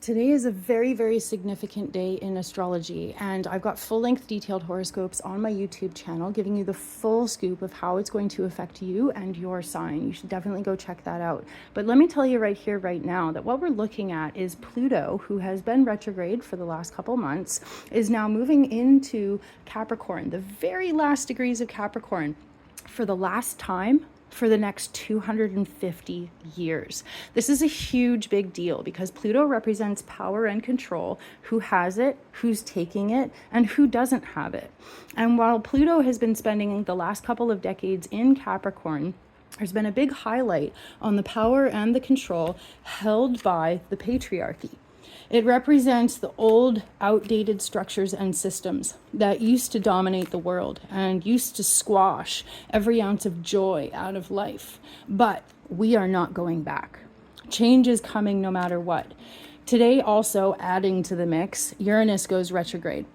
Today is a very, very significant day in astrology, and I've got full-length detailed horoscopes on my YouTube channel giving you the full scoop of how it's going to affect you and your sign. You should definitely go check that out. But let me tell you right here, right now, that what we're looking at is Pluto, who has been retrograde for the last couple months, is now moving into Capricorn, the very last degrees of Capricorn, for the last time for the next 250 years. This is a huge big deal because Pluto represents power and control, who has it, who's taking it, and who doesn't have it. And while Pluto has been spending the last couple of decades in Capricorn, there's been a big highlight on the power and the control held by the patriarchy. It represents the old, outdated structures and systems that used to dominate the world and used to squash every ounce of joy out of life. But we are not going back. Change is coming no matter what. Today, also adding to the mix, Uranus goes retrograde.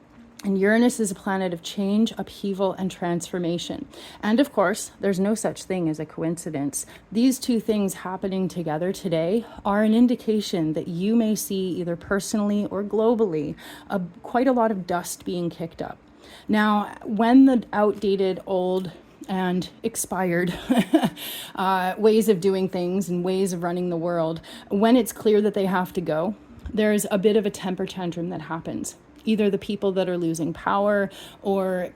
And Uranus is a planet of change, upheaval, and transformation. And of course, there's no such thing as a coincidence. These two things happening together today are an indication that you may see, either personally or globally, quite a lot of dust being kicked up. Now, when the outdated, old, and expired ways of doing things and ways of running the world, when it's clear that they have to go, there's a bit of a temper tantrum that happens. Either the people that are losing power or,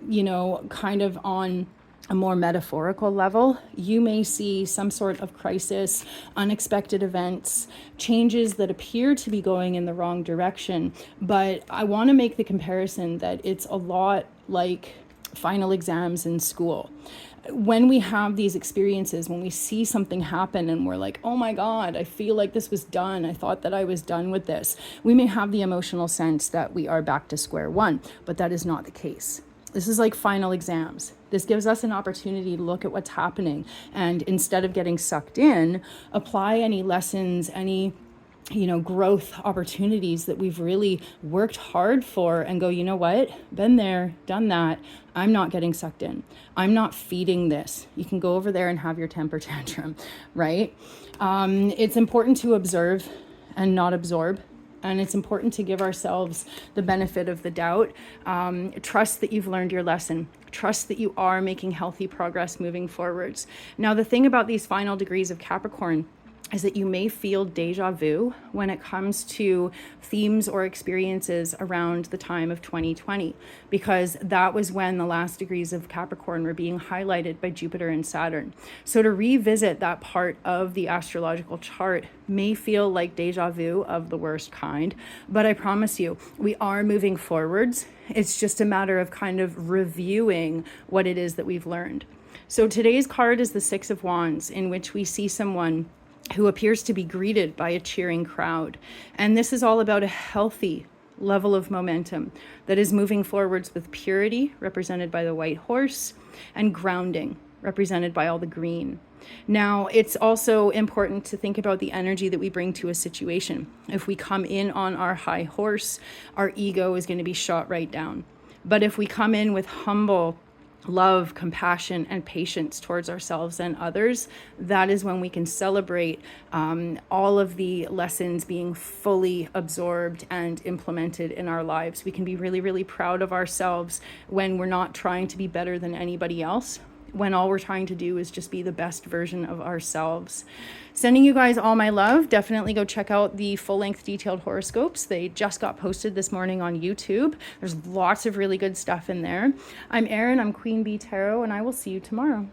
kind of on a more metaphorical level, you may see some sort of crisis, unexpected events, changes that appear to be going in the wrong direction. But I want to make the comparison that it's a lot like final exams in school. When we have these experiences, when we see something happen and we're like, oh my God, I feel like this was done. I thought that I was done with this. We may have the emotional sense that we are back to square one, but that is not the case. This is like final exams. This gives us an opportunity to look at what's happening and, instead of getting sucked in, apply any lessons, any growth opportunities that we've really worked hard for, and go, you know what, been there, done that. I'm not getting sucked in. I'm not feeding this. You can go over there and have your temper tantrum, right? It's important to observe and not absorb. And it's important to give ourselves the benefit of the doubt. Trust that you've learned your lesson. Trust that you are making healthy progress moving forwards. Now, the thing about these final degrees of Capricorn is that you may feel deja vu when it comes to themes or experiences around the time of 2020, because that was when the last degrees of Capricorn were being highlighted by Jupiter and Saturn. So to revisit that part of the astrological chart may feel like deja vu of the worst kind, but I promise you, we are moving forwards. It's just a matter of kind of reviewing what it is that we've learned. So today's card is the Six of Wands, in which we see someone who appears to be greeted by a cheering crowd. And this is all about a healthy level of momentum that is moving forwards with purity, represented by the white horse, and grounding, represented by all the green. Now, it's also important to think about the energy that we bring to a situation. If we come in on our high horse, our ego is going to be shot right down. But if we come in with humble love, compassion, and patience towards ourselves and others, that is when we can celebrate all of the lessons being fully absorbed and implemented in our lives. We can be really, really proud of ourselves when we're not trying to be better than anybody else, when all we're trying to do is just be the best version of ourselves. Sending you guys all my love. Definitely go check out the full-length detailed horoscopes. They just got posted this morning on YouTube. There's lots of really good stuff in there. I'm Erin, I'm Queen Bee Tarot, and I will see you tomorrow.